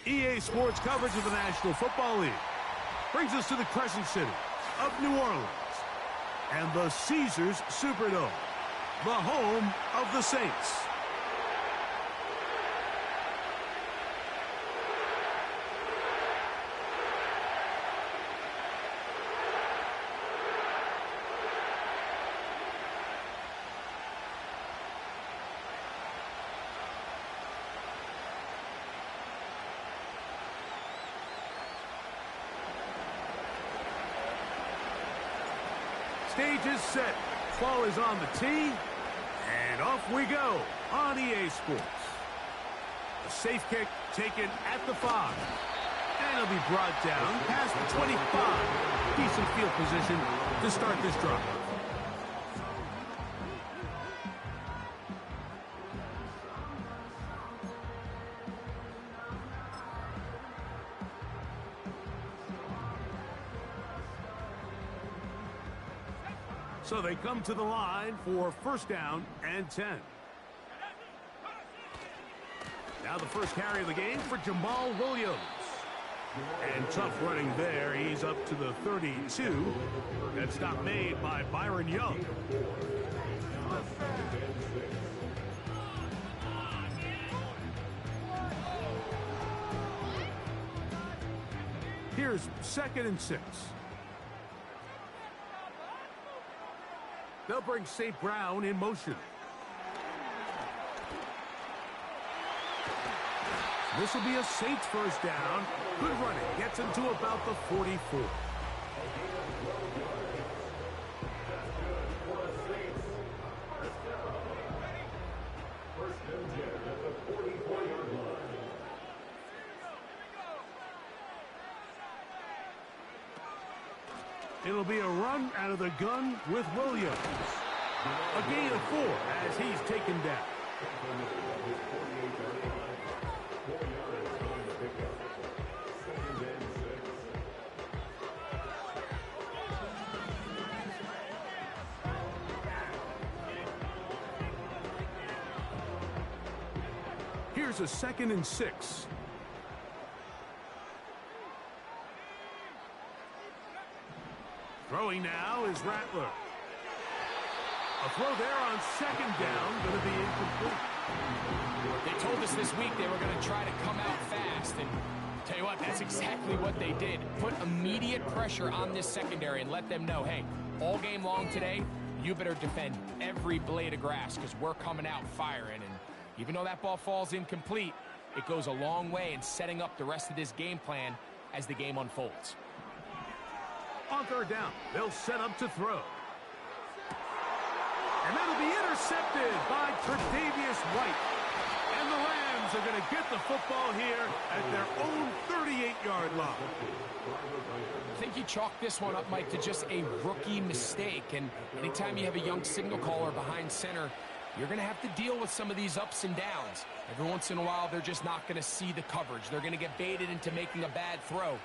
EA Sports coverage of the National Football League brings us to the Crescent City of New Orleans and the Caesars Superdome, the home of the Saints. Stage is set. Ball is on the tee. And off we go on EA Sports. A safe kick taken at the 5. And it'll be brought down past the 25. Decent field position to start this drive. So they come to the line for first down and 10. Now the first carry of the game for Jamal Williams. And tough running there. He's up to the 32. That stop made by Byron Young. Here's 2nd and 6. They'll bring St. Brown in motion. This will be a Saints first down. Good running. Gets him to about the 44. It'll be a run out of the gun with Williams. A gain of 4 as he's taken down. Here's a 2nd and 6. Throwing now is Rattler. A throw there on 2nd down, going to be incomplete. They told us this week they were going to try to come out fast, and tell you what, that's exactly what they did. Put immediate pressure on this secondary and let them know, hey, all game long today, you better defend every blade of grass because we're coming out firing. And even though that ball falls incomplete, it goes a long way in setting up the rest of this game plan as the game unfolds. On 3rd down, they'll set up to throw. And that'll be intercepted by Tre'Davious White. And the Rams are going to get the football here at their own 38-yard line. I think you chalk this one up, Mike, to just a rookie mistake. And anytime you have a young signal caller behind center, you're going to have to deal with some of these ups and downs. Every once in a while, they're just not going to see the coverage. They're going to get baited into making a bad throw.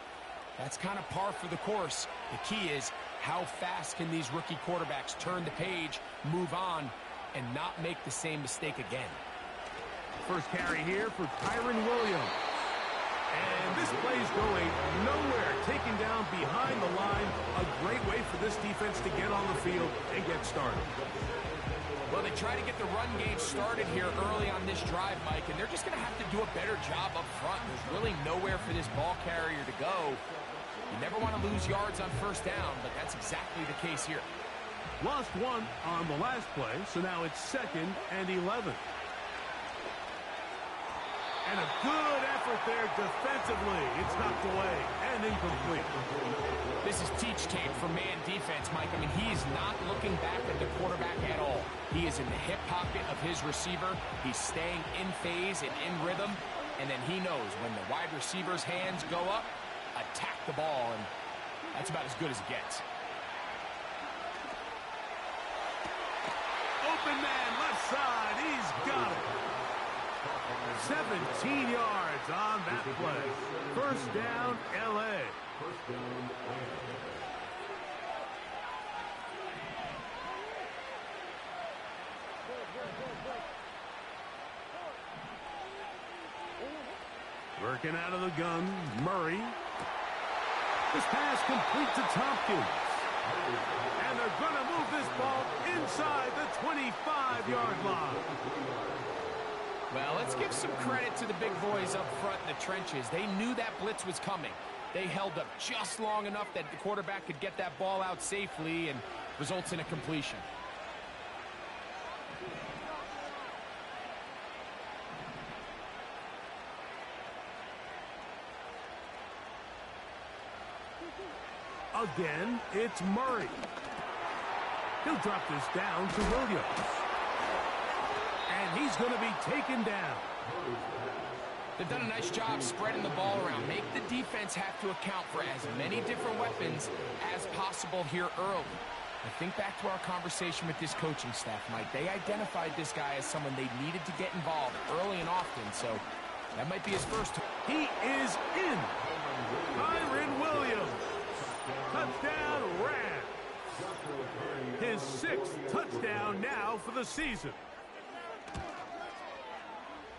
That's kind of par for the course. The key is how fast can these rookie quarterbacks turn the page, move on, and not make the same mistake again. First carry here for Kyron Williams. And this play's going nowhere. Taken down behind the line. A great way for this defense to get on the field and get started. Well, they try to get the run game started here early on this drive, Mike, and they're just going to have to do a better job up front. There's really nowhere for this ball carrier to go. You never want to lose yards on first down, but that's exactly the case here. Lost 1 on the last play, so now it's 2nd and 11. And a good effort there defensively. It's knocked away and incomplete. This is teach tape for man defense, Mike. I mean, he is not looking back at the quarterback at all. He is in the hip pocket of his receiver. He's staying in phase and in rhythm. And then he knows when the wide receiver's hands go up, attack the ball. And that's about as good as it gets. Open man, left side. He's got it. 17 yards on that play. First down, L.A. Working out of the gun, Murray. This pass complete to Tompkins. And they're going to move this ball inside the 25-yard line. Well, let's give some credit to the big boys up front in the trenches. They knew that blitz was coming. They held up just long enough that the quarterback could get that ball out safely and results in a completion. Again, it's Murray. He'll drop this down to Williams. And he's going to be taken down. They've done a nice job spreading the ball around. Make the defense have to account for as many different weapons as possible here early. I think back to our conversation with this coaching staff, Mike. They identified this guy as someone they needed to get involved early and often, so that might be his first. He is in. Kyron Williams. Touchdown, Rams. His 6th touchdown now for the season.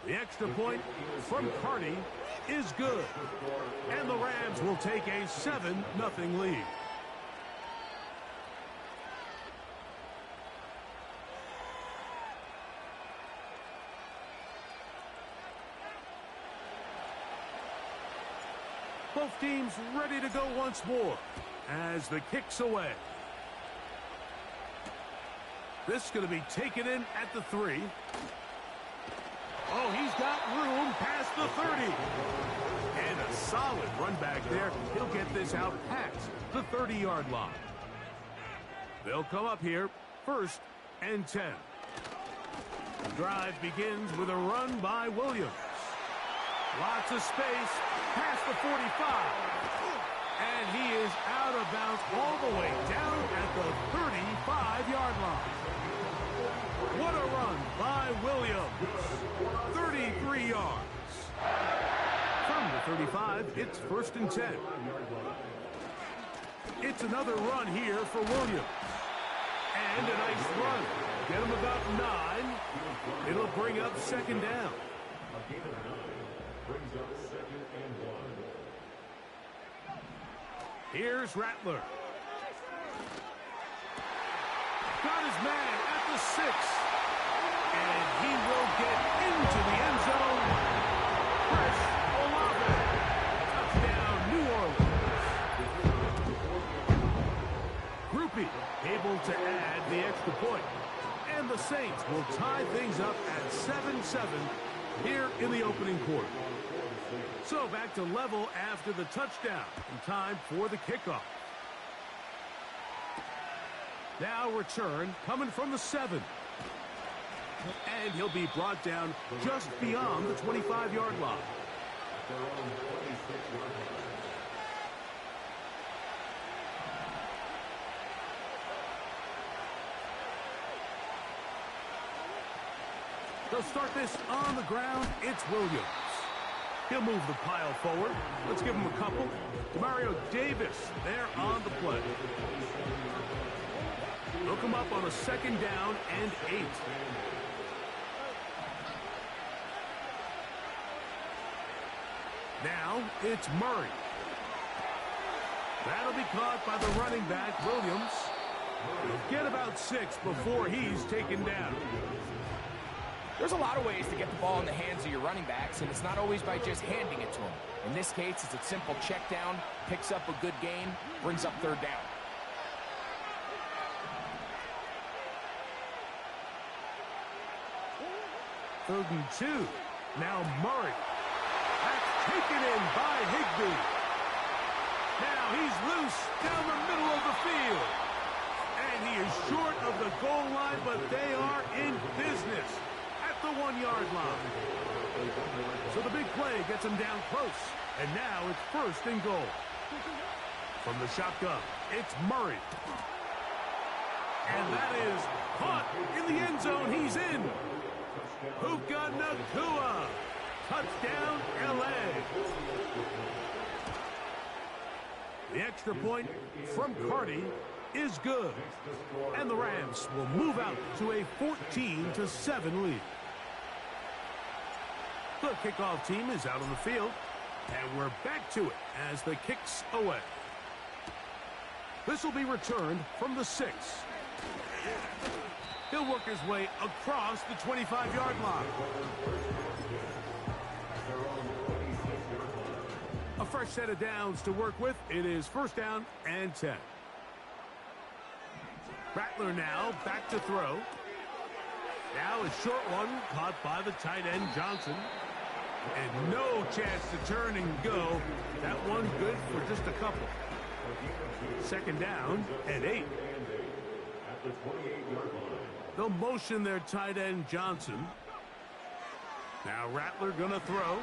The extra point from Carney is good. And the Rams will take a 7-0 lead. Both teams ready to go once more as the kick's away. This is going to be taken in at the 3. Oh, he's got room past the 30. And a solid run back there. He'll get this out past the 30-yard line. They'll come up here, 1st and 10. The drive begins with a run by Williams. Lots of space past the 45. And he is out of bounds all the way down at the 35-yard line. What a run by Williams. 33 yards. From the 35, it's 1st and 10. It's another run here for Williams. And a nice run. Get him about 9. It'll bring up 2nd down. Here's Rattler. Got his man at the 6. And he will get into the end zone. Chris Olave. Touchdown, New Orleans. Groupie able to add the extra point. And the Saints will tie things up at 7-7 here in the opening quarter. So back to level after the touchdown. And time for the kickoff. Now return coming from the 7. And he'll be brought down just beyond the 25-yard line. They'll start this on the ground. It's Williams. He'll move the pile forward. Let's give him a couple. Demario Davis there on the play. They'll come up on a 2nd down and 8. Now it's Murray. That'll be caught by the running back, Williams. He'll get about 6 before he's taken down. There's a lot of ways to get the ball in the hands of your running backs, and it's not always by just handing it to them. In this case, it's a simple check down, picks up a good gain, brings up 3rd down. Third and 2. Now Murray. That's taken in by Higbee. Now he's loose down the middle of the field. And he is short of the goal line, but they are in business at the 1-yard line. So the big play gets him down close. And now it's 1st and goal. From the shotgun, it's Murray. And that is caught in the end zone. He's in. Puka Nacua. Touchdown, L.A. The extra point from Carney is good. And the Rams will move out to a 14-7 lead. The kickoff team is out on the field, and we're back to it as the kick's away. This will be returned from the 6. He'll work his way across the 25-yard line. A fresh set of downs to work with. It is 1st down and 10. Rattler now back to throw. Now a short one caught by the tight end Johnson. And no chance to turn and go. That one good for just a couple. 2nd down and 8. They'll motion their tight end Johnson. Now Rattler gonna throw.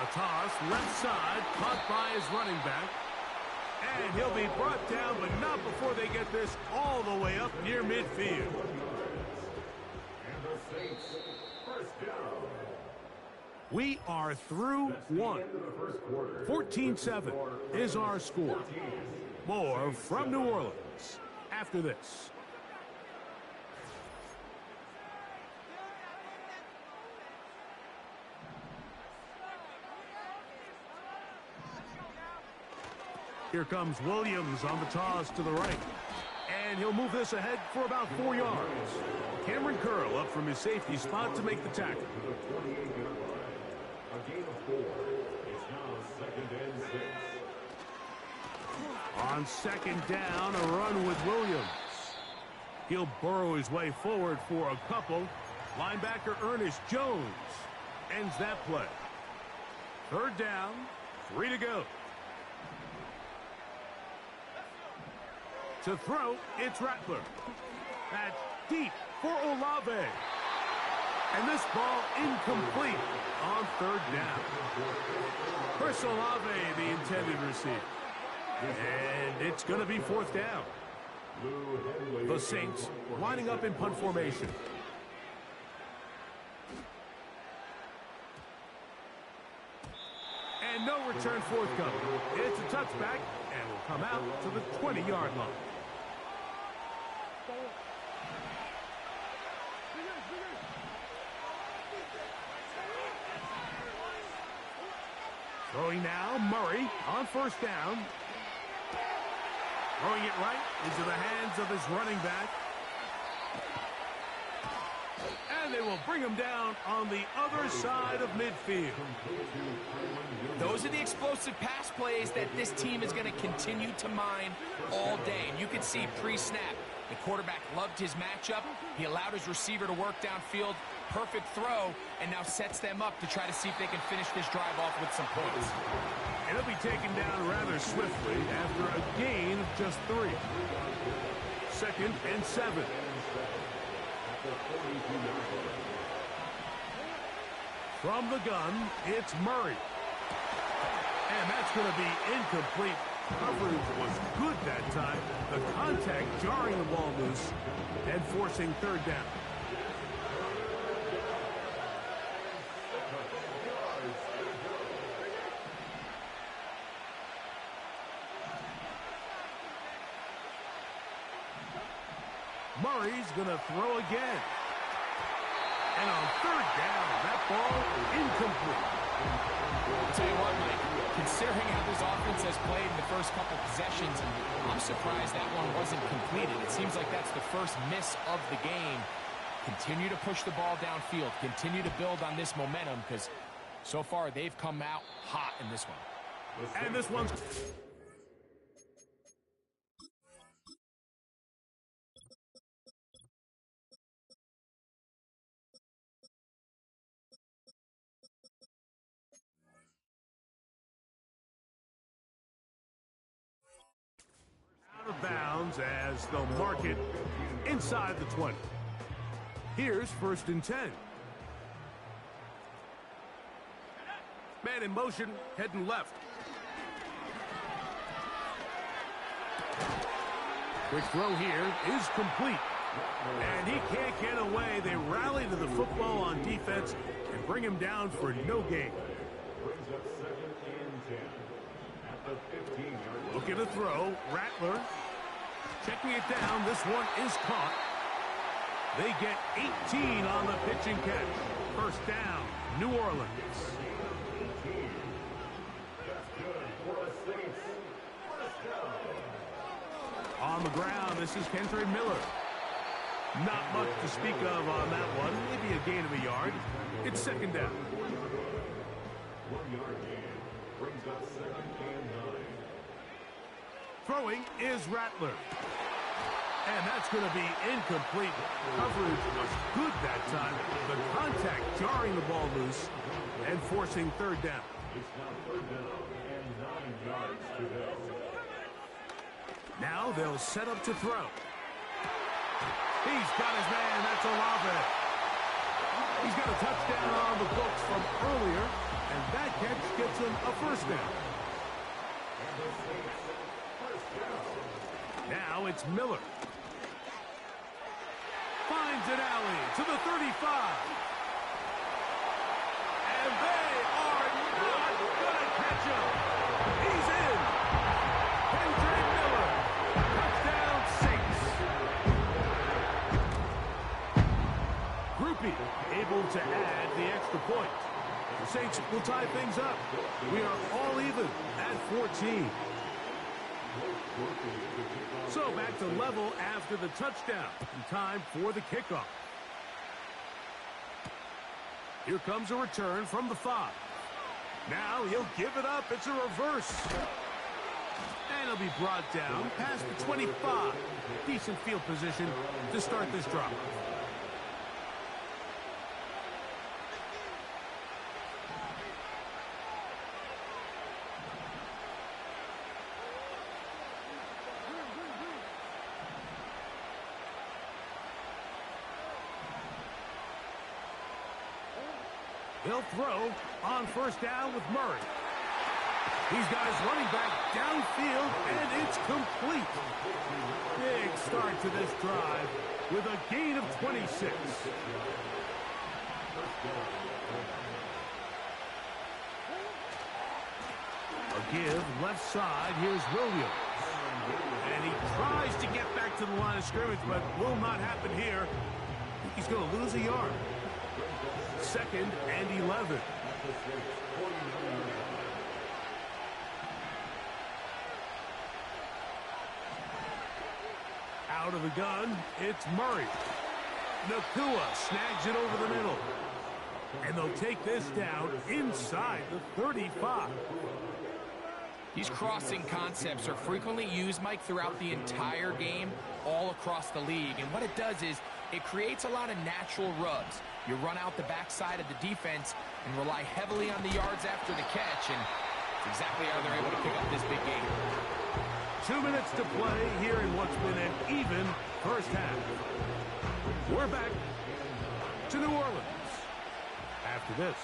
A toss left side caught by his running back. And he'll be brought down, but not before they get this all the way up near midfield. We are through one. 14-7 is our score. More from New Orleans after this. Here comes Williams on the toss to the right. And he'll move this ahead for about 4 yards. Cameron Curl up from his safety spot to make the tackle. A gain of 4. It's now 2nd and 6. On 2nd down, a run with Williams. He'll burrow his way forward for a couple. Linebacker Ernest Jones ends that play. 3rd down, 3 to go. To throw, it's Rattler. That's deep for Olave. And this ball incomplete on 3rd down. Chris Olave, the intended receiver. And it's going to be 4th down. The Saints lining up in punt formation. And no return forthcoming. It's a touchback and will come out to the 20-yard line. Throwing now, Murray on 1st down. Throwing it right into the hands of his running back. And they will bring him down on the other side of midfield. Those are the explosive pass plays that this team is going to continue to mine all day. And you can see pre-snap, the quarterback loved his matchup. He allowed his receiver to work downfield. Perfect throw, and now sets them up to try to see if they can finish this drive off with some points. And he'll be taken down rather swiftly after a gain of just 3. 2nd and 7. From the gun, it's Murray. And that's going to be incomplete. Coverage was good that time. The contact jarring the ball loose and forcing 3rd down. Murray's going to throw again. And on 3rd down, that ball incomplete. I'll tell you what, Mike, considering how this offense has played in the first couple possessions, I'm surprised that one wasn't completed. It seems like that's the first miss of the game. Continue to push the ball downfield. Continue to build on this momentum because so far they've come out hot in this one. And this one's... out of bounds as they'll mark it inside the 20. Here's 1st and 10. Man in motion, heading left. Quick throw here is complete. And he can't get away. They rally to the football on defense and bring him down for no gain. Brings up 2nd and 10 at the 15-yard line. Looking to throw, Rattler checking it down. This one is caught. They get 18 on the pitch and catch. First down, New Orleans. On the ground, this is Kendre Miller. Not much to speak of on that one. Maybe a gain of a yard. It's second down. 1 yard gain brings up 2nd and 9. Throwing is Rattler. And that's going to be incomplete. Coverage was good that time. The contact jarring the ball loose and forcing third down. It's now 3rd down and 9 yards to go. Now they'll set up to throw. He's got his man. That's Olave. He's got a touchdown on the books from earlier, and that catch gets him a first down. Now it's Miller. Finds an alley to the 35. And they are not going to catch him. He's in. Kendre Miller. Touchdown, Saints. Groupie able to add the extra point. The Saints will tie things up. We are all even at 14. So back to level after the touchdown. And time for the kickoff. Here comes a return from the 5. Now he'll give it up. It's a reverse. And he'll be brought down past the 25. Decent field position to start this drive. He'll throw on first down with Murray. He's got his running back downfield, and it's complete. Big start to this drive with a gain of 26. A give left side. Here's Williams. And he tries to get back to the line of scrimmage, but will not happen here. I think he's going to lose a yard. 2nd and 11. Out of the gun, it's Murray. Nakua snags it over the middle. And they'll take this down inside the 35. These crossing concepts are frequently used, Mike, throughout the entire game, all across the league. And what it does is it creates a lot of natural rubs. You run out the backside of the defense and rely heavily on the yards after the catch, and it's exactly how they're able to pick up this big game. 2 minutes to play here in what's been an even first half. We're back to New Orleans after this.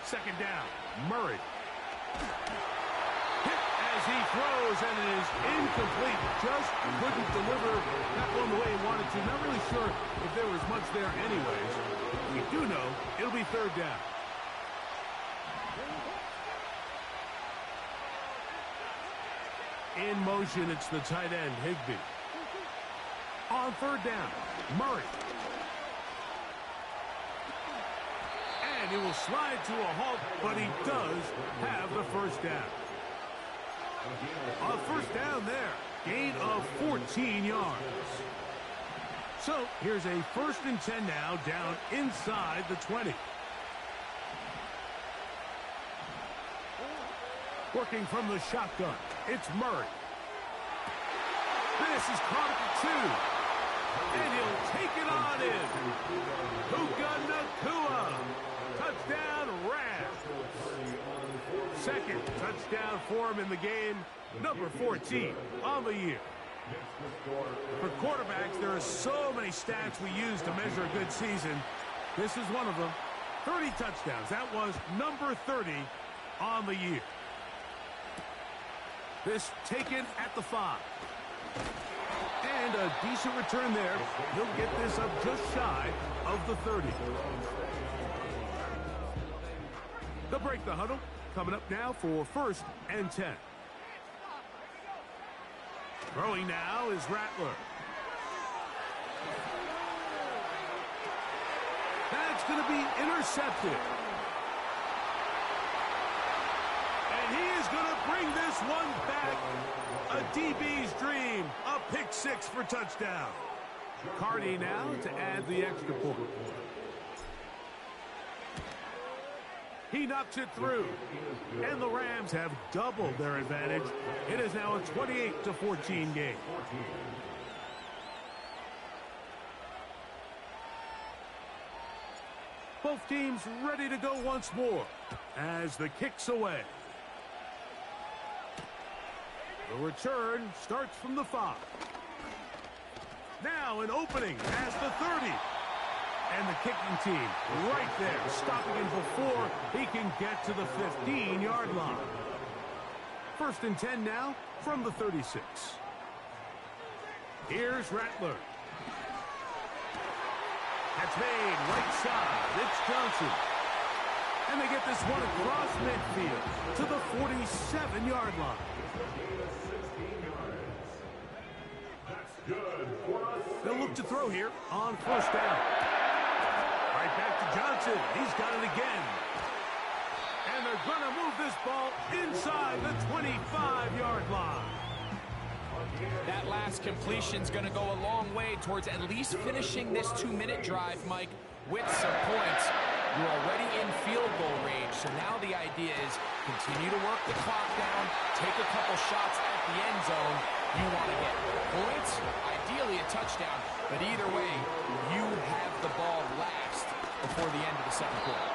Second down, Murray. Hit as he throws, and it is incomplete. Just couldn't deliver that one the way he wanted to. Not really sure if there was much there anyways. We do know it'll be third down. In motion, it's the tight end, Higbee. On third down, Murray. And he will slide to a halt, but he does have the first down. On first down there, gain of 14 yards. So here's a 1st and 10 now, down inside the 20. Working from the shotgun, it's Murray. This is caught at the 2. And he'll take it on in. Puka Nakua. Touchdown, Rams. 2nd touchdown for him in the game. Number 14 on the year. For quarterbacks, there are so many stats we use to measure a good season. This is one of them. 30 touchdowns. That was number 30 on the year. This taken at the 5. And a decent return there. He'll get this up just shy of the 30. They'll break the huddle. Coming up now for 1st and 10. Throwing now is Rattler. That's going to be intercepted. And he is going to bring this one back. A DB's dream. A pick six for touchdown. Carney now to add the extra point. He knocks it through. And the Rams have doubled their advantage. It is now a 28-14 game. Both teams ready to go once more as the kick's away. The return starts from the 5. Now an opening as the 30. And the kicking team right there, stopping him before he can get to the 15-yard line. 1st and 10 now from the 36. Here's Rattler. That's made right side. It's Johnson. And they get this one across midfield to the 47-yard line. They'll look to throw here on 1st down. Right back to Johnson. He's got it again. And they're going to move this ball inside the 25-yard line. That last completion's going to go a long way towards at least finishing this 2-minute drive, Mike, with some points. You're already in field goal range, so now the idea is continue to work the clock down, take a couple shots at the end zone. You want to get points, ideally a touchdown, but either way, you have the ball last before the end of the 2nd quarter.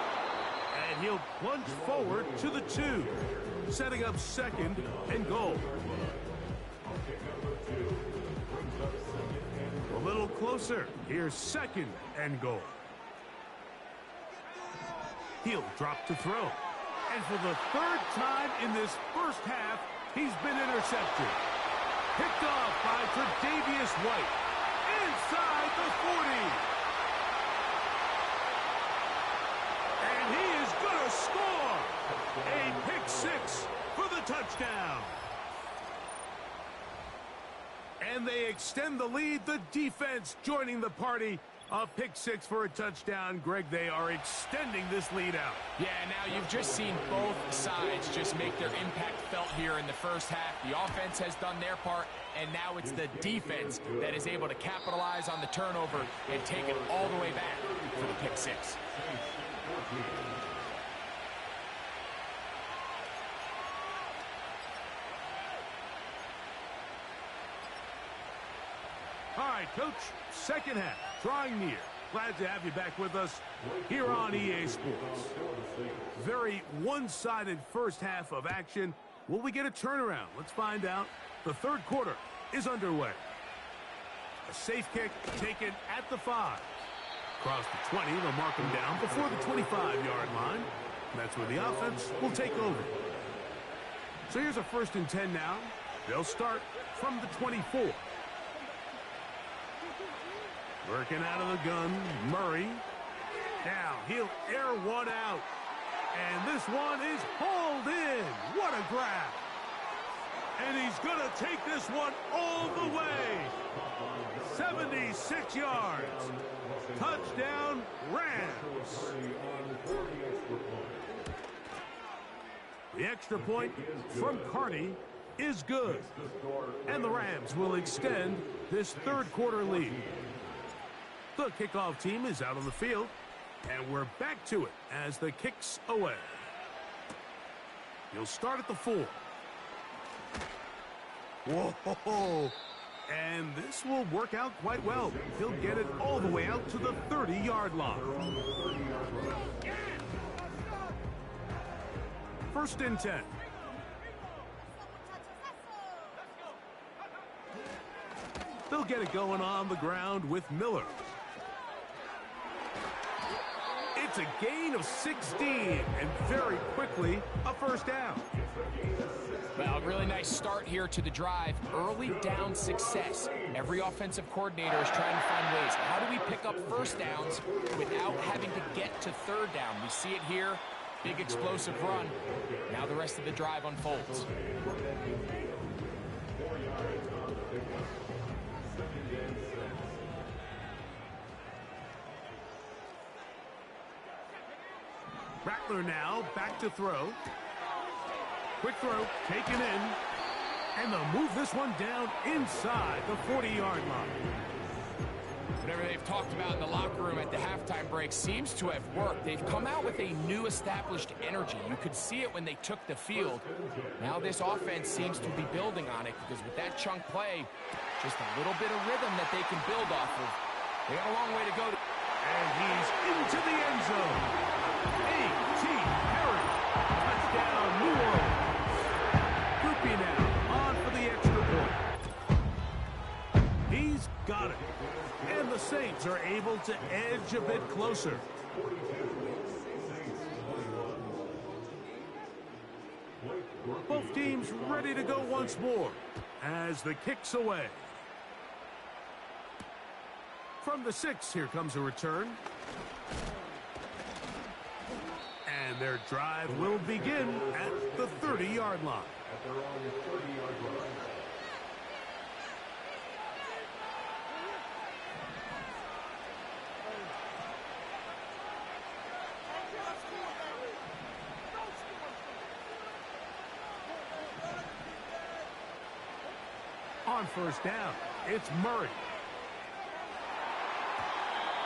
And he'll plunge forward to the 2, setting up 2nd and goal. A little closer. Here's 2nd and goal. He'll drop to throw. And for the 3rd time in this 1st half, he's been intercepted. Picked off by Tre'Davious White. Inside the 40. And he is going to score. A pick six for the touchdown. And they extend the lead. The defense joining the party. A pick six for a touchdown. Greg, they are extending this lead out. Yeah, now you've just seen both sides just make their impact felt here in the 1st half. The offense has done their part, and now it's the defense that is able to capitalize on the turnover and take it all the way back for the pick six. All right, Coach, 2nd half, drawing near. Glad to have you back with us here on EA Sports. Very one-sided 1st half of action. Will we get a turnaround? Let's find out. The 3rd quarter is underway. A safe kick taken at the 5. Across the 20, they'll mark him down before the 25-yard line. And that's where the offense will take over. So here's a 1st and 10 now. They'll start from the 24. Working out of the gun, Murray. Now he'll air one out. And this one is hauled in. What a grab. And he's going to take this one all the way. 76 yards. Touchdown, Rams. The extra point from Carney is good. And the Rams will extend this 3rd quarter lead. The kickoff team is out on the field, and we're back to it as the kick's away. He'll start at the 4. Whoa! And this will work out quite well. He'll get it all the way out to the 30-yard line. 1st and 10. They'll get it going on the ground with Miller. It's a gain of 16, and very quickly, a 1st down. Well, really nice start here to the drive. Early down success. Every offensive coordinator is trying to find ways. How do we pick up 1st downs without having to get to 3rd down? We see it here. Big explosive run. Now the rest of the drive unfolds. Rattler now back to throw. Quick throw, taken in. And they'll move this one down inside the 40-yard line. Whatever they've talked about in the locker room at the halftime break seems to have worked. They've come out with a new established energy. You could see it when they took the field. Now this offense seems to be building on it because with that chunk play, just a little bit of rhythm that they can build off of. They got a long way to go. And he's into the end zone. A.T. Perry. Touchdown, New Orleans. Goopy now on for the extra point. He's got it. And the Saints are able to edge a bit closer. Both teams ready to go once more as the kick's away. From the 6, here comes a return. And their drive will begin at the 30-yard line. At their own 30-yard line. On first down, it's Murray.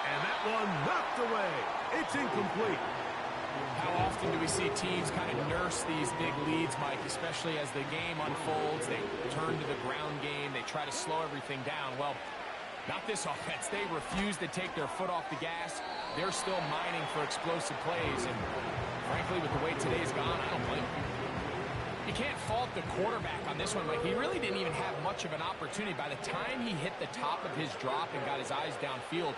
And that one knocked away. It's incomplete. How often do we see teams kind of nurse these big leads, Mike, especially as the game unfolds? They turn to the ground game. They try to slow everything down. Well, not this offense. They refuse to take their foot off the gas. They're still mining for explosive plays. And frankly, with the way today's gone, I don't blame them. You can't fault the quarterback on this one, Mike. He really didn't even have much of an opportunity. By the time he hit the top of his drop and got his eyes downfield,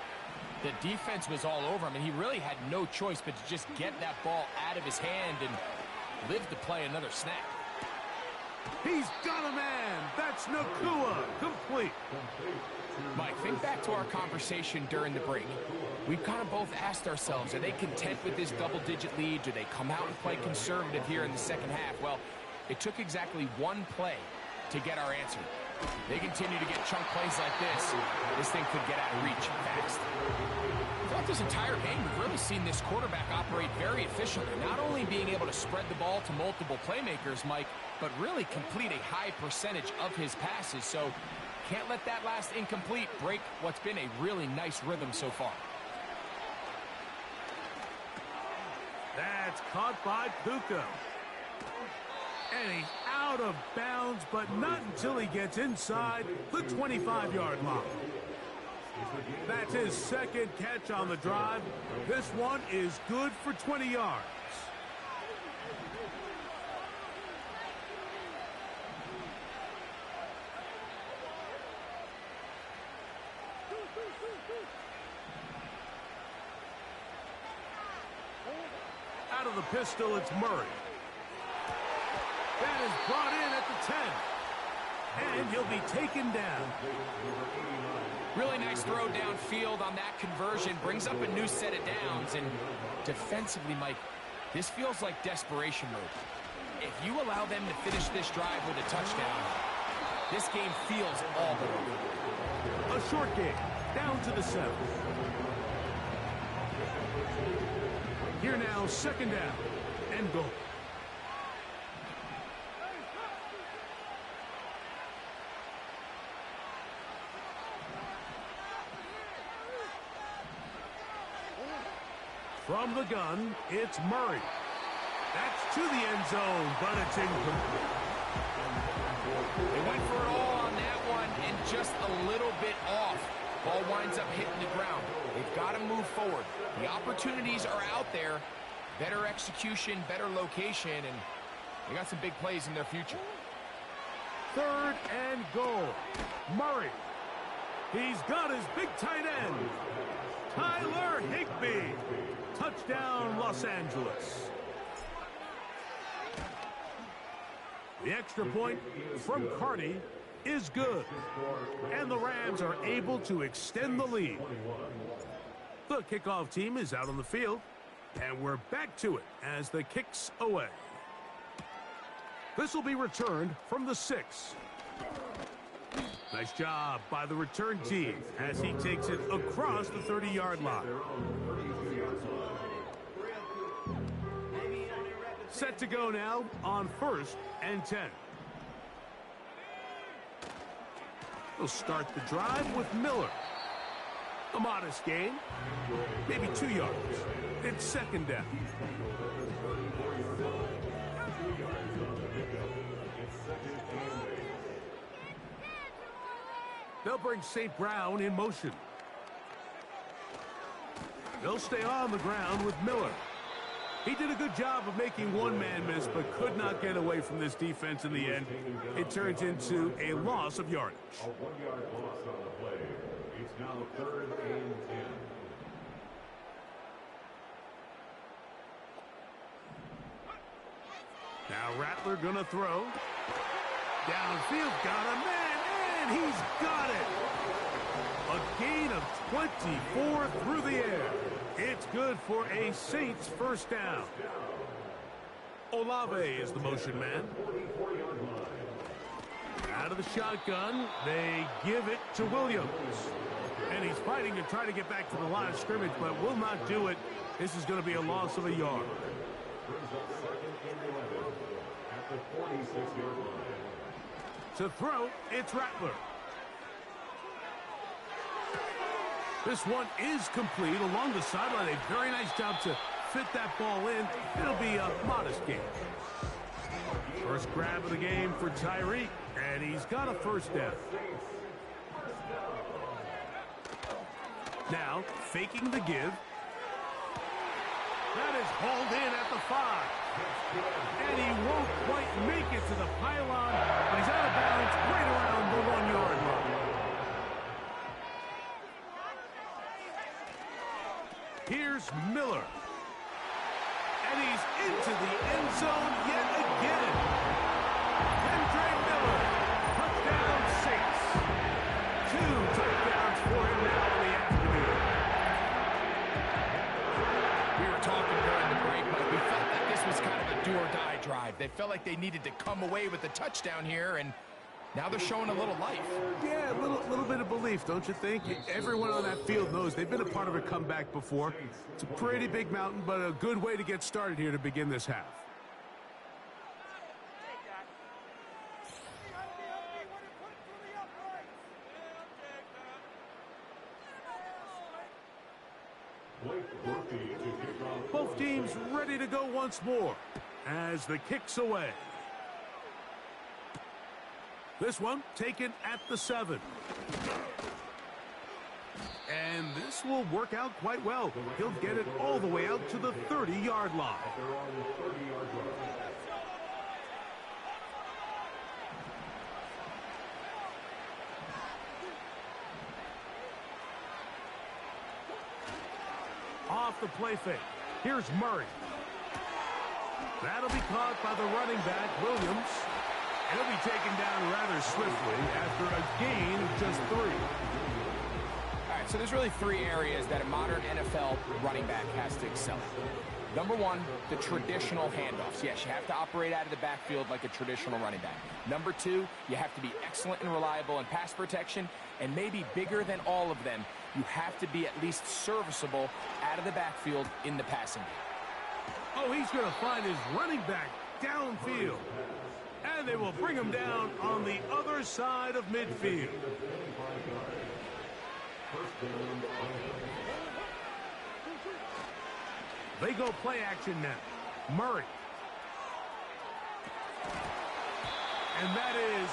the defense was all over him, and he really had no choice but to just get that ball out of his hand and live to play another snap. He's got a man. That's Nakua. Complete. Mike, think back to our conversation during the break. We've kind of both asked ourselves, are they content with this double-digit lead? Do they come out and play conservative here in the second half? Well, it took exactly one play to get our answer. They continue to get chunk plays like this. This thing could get out of reach fast. Throughout this entire game, we've really seen this quarterback operate very efficiently, not only being able to spread the ball to multiple playmakers, Mike, but really complete a high percentage of his passes. So can't let that last incomplete break what's been a really nice rhythm so far. That's caught by Puka. And he's out of bounds, but not until he gets inside the 25-yard line. That's his second catch on the drive. This one is good for 20 yards. Out of the pistol, it's Murray. That is brought in at the 10. And he'll be taken down. Really nice throw downfield on that conversion. Brings up a new set of downs. And defensively, Mike, this feels like desperation mode. If you allow them to finish this drive with a touchdown, this game feels all but over. A short game, down to the 7. Here now, second down, and goal. From the gun, it's Murray. That's to the end zone, but it's incomplete. They went for it all on that one and just a little bit off. Ball winds up hitting the ground. They've got to move forward. The opportunities are out there. Better execution, better location, and they got some big plays in their future. Third and goal. Murray. He's got his big tight end. Tyler Higbee. Touchdown, Los Angeles. The extra point from Carty is good. And the Rams are able to extend the lead. The kickoff team is out on the field. And we're back to it as the kick's away. This will be returned from the 6. Nice job by the return team as he takes it across the 30-yard line. Set to go now on 1st and 10. He'll start the drive with Miller. A modest gain, maybe 2 yards. It's 2nd down. They'll bring St. Brown in motion. They'll stay on the ground with Miller. He did a good job of making one man miss, but could not get away from this defense in the end. It turns into a loss of yardage. A 1-yard loss on the play. It's now 3rd and 10. Now Rattler gonna throw. Downfield, got a man, and he's got it. A gain of 24 through the air. It's good for a Saints 1st down. Olave is the motion man. Out of the shotgun, they give it to Williams. And he's fighting to try to get back to the line of scrimmage, but will not do it. This is going to be a loss of a yard. At the 46-yard line. To throw, it's Rattler. This one is complete along the sideline. A very nice job to fit that ball in. It'll be a modest gain. First grab of the game for Tyreek, and he's got a 1st down. Now, faking the give. That is hauled in at the 5. And he won't quite make it to the pylon, but he's out of bounds right around the 1-yard line. Here's Miller. And he's into the end zone yet again. Andre Miller. Touchdown Saints. 2 touchdowns for him now in the afternoon. We were talking during the break, but we felt that this was kind of a do-or-die drive. They felt like they needed to come away with a touchdown here, and now they're showing a little life. Yeah, a little bit of belief, don't you think? Everyone on that field knows they've been a part of a comeback before. It's a pretty big mountain, but a good way to get started here to begin this half. Both teams ready to go once more as the kick's away. This one taken at the 7. And this will work out quite well. He'll get it all the way out to the 30-yard line. Off the play fake. Here's Murray. That'll be caught by the running back, Williams. And he'll be taken down rather swiftly after a gain of just 3. All right, so there's really 3 areas that a modern NFL running back has to excel at. Number 1, the traditional handoffs. Yes, you have to operate out of the backfield like a traditional running back. Number 2, you have to be excellent and reliable in pass protection. And maybe bigger than all of them, you have to be at least serviceable out of the backfield in the passing game. Oh, he's going to find his running back downfield. And they will bring him down on the other side of midfield. They go play action now. Murray. And that is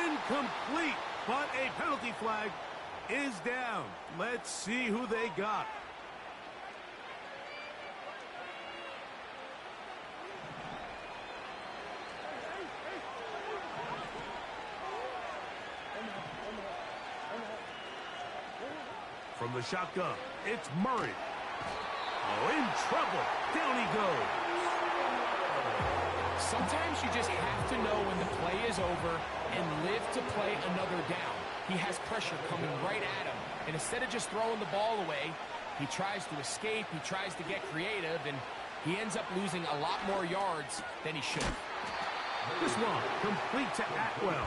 incomplete. But a penalty flag is down. Let's see who they got. From the shotgun, it's Murray. Oh, in trouble. Down he goes. Sometimes you just have to know when the play is over and live to play another down. He has pressure coming right at him, and instead of just throwing the ball away, he tries to escape, he tries to get creative, and he ends up losing a lot more yards than he should. This one complete to Atwell.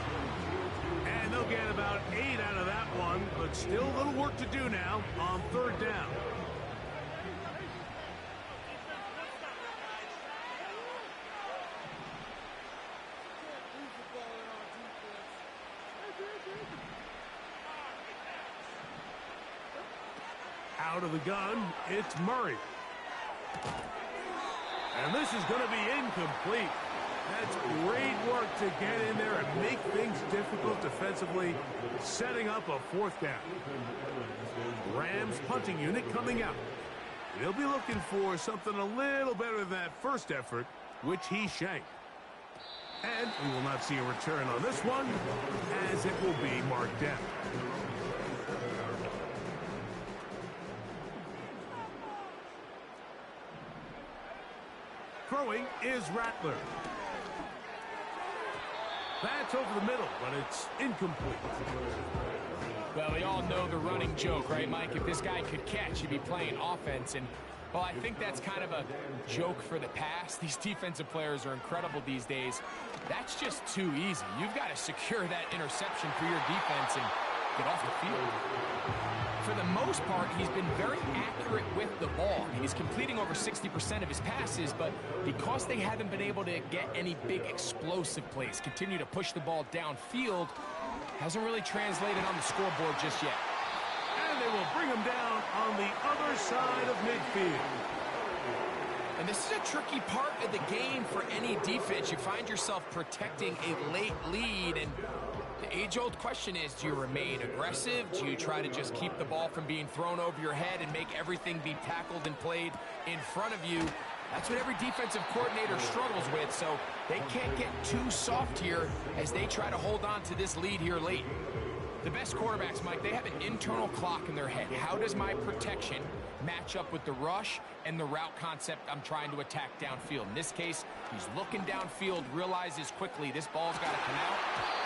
And they'll get about 8 out of that one, but still a little work to do now on 3rd down. the gun. It's Murray. And this is going to be incomplete. That's great work to get in there and make things difficult defensively, setting up a fourth down. Rams punting unit coming out. They'll be looking for something a little better than that first effort, which he shanked. And we will not see a return on this one, as it will be marked down. Throwing is Rattler. That's over the middle, but it's incomplete. Well, we all know the running joke, right, Mike? If this guy could catch, he'd be playing offense. And, well, I think that's kind of a joke for the past. These defensive players are incredible these days. That's just too easy. You've got to secure that interception for your defense and get off the field. For the most part, he's been very accurate with the ball. He's completing over 60% of his passes, but because they haven't been able to get any big explosive plays, continue to push the ball downfield, hasn't really translated on the scoreboard just yet. And they will bring him down on the other side of midfield. And this is a tricky part of the game for any defense. You find yourself protecting a late lead, and the age-old question is, do you remain aggressive? Do you try to just keep the ball from being thrown over your head and make everything be tackled and played in front of you? That's what every defensive coordinator struggles with, so they can't get too soft here as they try to hold on to this lead here late. The best quarterbacks, Mike, they have an internal clock in their head. How does my protection match up with the rush and the route concept I'm trying to attack downfield? In this case, he's looking downfield, realizes quickly this ball's got to come out,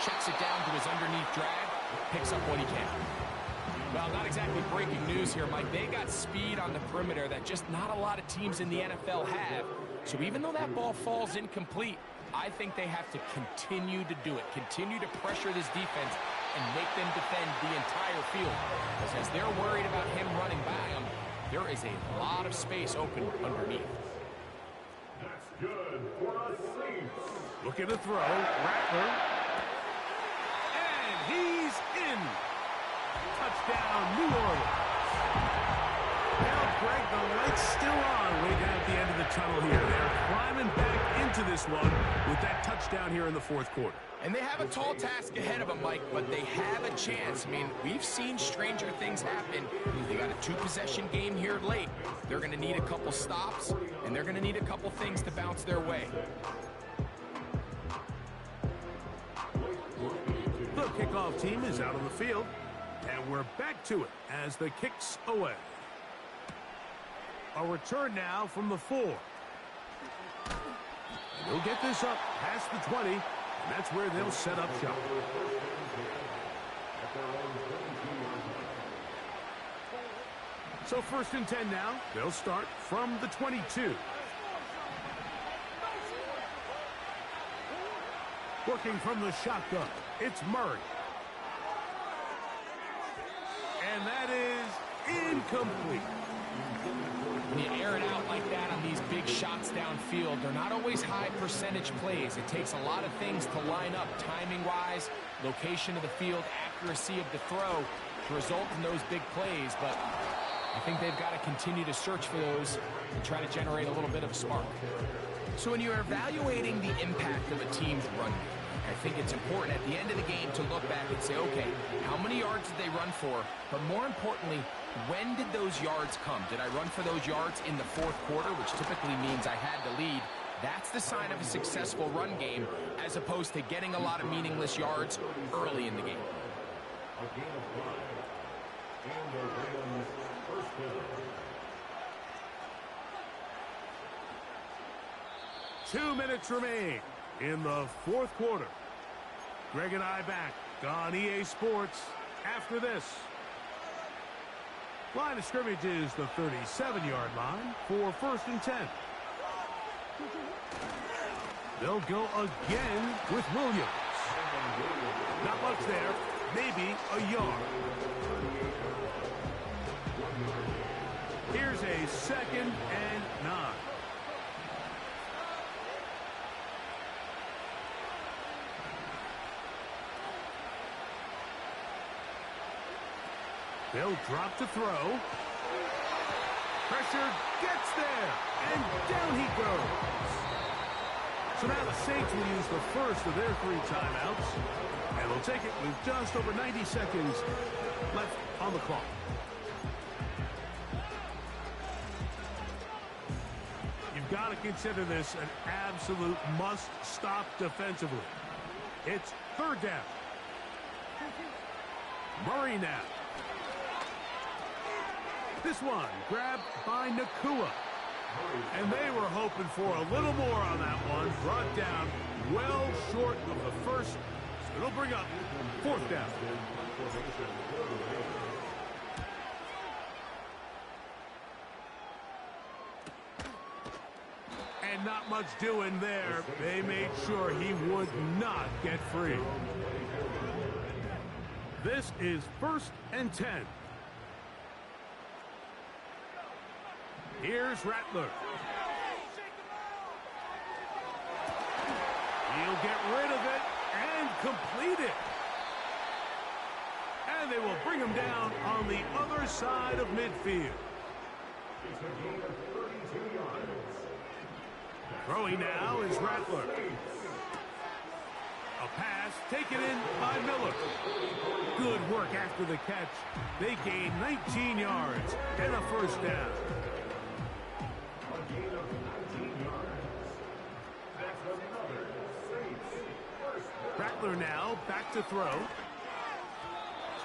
checks it down to his underneath drag, picks up what he can. Well, not exactly breaking news here, Mike. They got speed on the perimeter that just not a lot of teams in the NFL have. So even though that ball falls incomplete, I think they have to continue to do it, continue to pressure this defense and make them defend the entire field. Because as they're worried about him running by them, there is a lot of space open underneath. That's good for a Saints. Looking to throw, Rattler. And he's in. Touchdown, New Orleans. Well, Greg, the light's still on way down at the end of the tunnel here. They're climbing back into this one with that touchdown here in the fourth quarter. And they have a tall task ahead of them, Mike, but they have a chance. I mean, we've seen stranger things happen. They got a two-possession game here late. They're going to need a couple stops, and they're going to need a couple things to bounce their way. The kickoff team is out on the field, and we're back to it as the kick's away. A return now from the 4. They'll get this up past the 20, and that's where they'll set up shop. So 1st and 10 now. They'll start from the 22. Working from the shotgun, it's Murray. And that is incomplete. When you air it out like that on these big shots downfield, they're not always high percentage plays. It takes a lot of things to line up timing-wise, location of the field, accuracy of the throw to result in those big plays. But I think they've got to continue to search for those and try to generate a little bit of a spark. So when you're evaluating the impact of a team's run game, I think it's important at the end of the game to look back and say, okay, how many yards did they run for? But more importantly, when did those yards come? Did I run for those yards in the fourth quarter, which typically means I had the lead? That's the sign of a successful run game, as opposed to getting a lot of meaningless yards early in the game. A gain of 5. And the Rams' first down. 2 minutes remain in the fourth quarter. Greg and I back on EA Sports after this. Line of scrimmage is the 37-yard line for 1st and 10. They'll go again with Williams. Not much there, maybe a yard. Here's a 2nd and 9. They'll drop to throw. Pressure gets there, and down he goes. So now the Saints will use the first of their 3 timeouts, and they'll take it with just over 90 seconds left on the clock. You've got to consider this an absolute must-stop defensively. It's 3rd down. Murray now. This one grabbed by Nakua. And they were hoping for a little more on that one. Brought down well short of the first. So it'll bring up 4th down. And not much doing there. They made sure he would not get free. This is 1st and 10. Here's Rattler. He'll get rid of it and complete it. And they will bring him down on the other side of midfield. Throwing now is Rattler. A pass taken in by Miller. Good work after the catch. They gain 19 yards and a 1st down. Rattler now back to throw.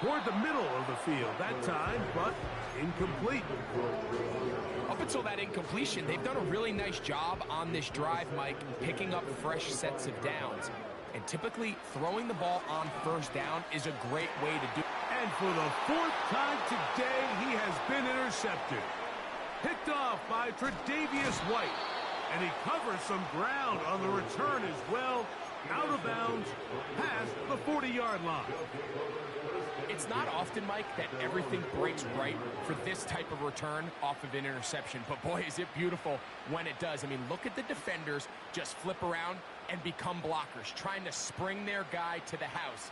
Toward the middle of the field that time, but incomplete. Up until that incompletion, they've done a really nice job on this drive, Mike, picking up fresh sets of downs. And typically, throwing the ball on 1st down is a great way to do it. And for the 4th time today, he has been intercepted. Picked off by Tre'Davious White. And he covers some ground on the return as well. Out of bounds, past the 40-yard line. It's not often, Mike, that everything breaks right for this type of return off of an interception. But, boy, is it beautiful when it does. I mean, look at the defenders just flip around and become blockers, trying to spring their guy to the house.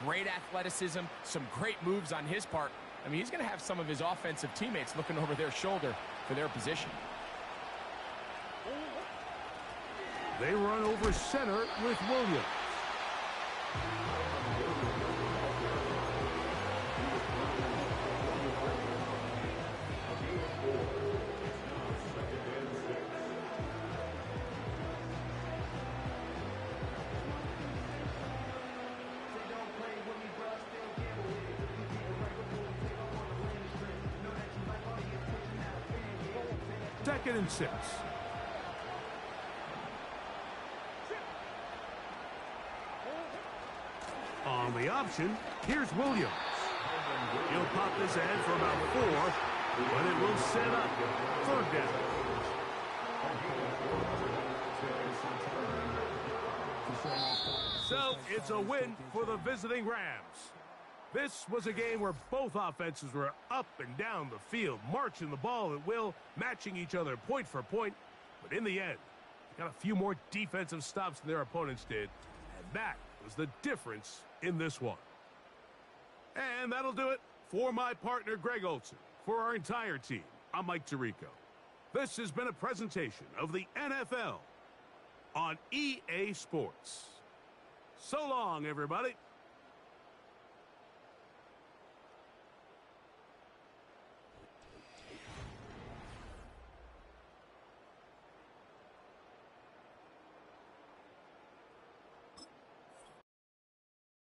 Great athleticism, some great moves on his part. I mean, he's going to have some of his offensive teammates looking over their shoulder for their position. They run over center with Williams. Second and 6. On the option, here's Williams. He'll pop this ahead for about 4, but it will set up 3rd down. So it's a win for the visiting Rams. This was a game where both offenses were up and down the field, marching the ball at will, matching each other point for point. But in the end, they got a few more defensive stops than their opponents did, and that was the difference in this one. And that'll do it for my partner, Greg Olson. For our entire team, I'm Mike Tirico. This has been a presentation of the NFL on EA Sports. So long, everybody.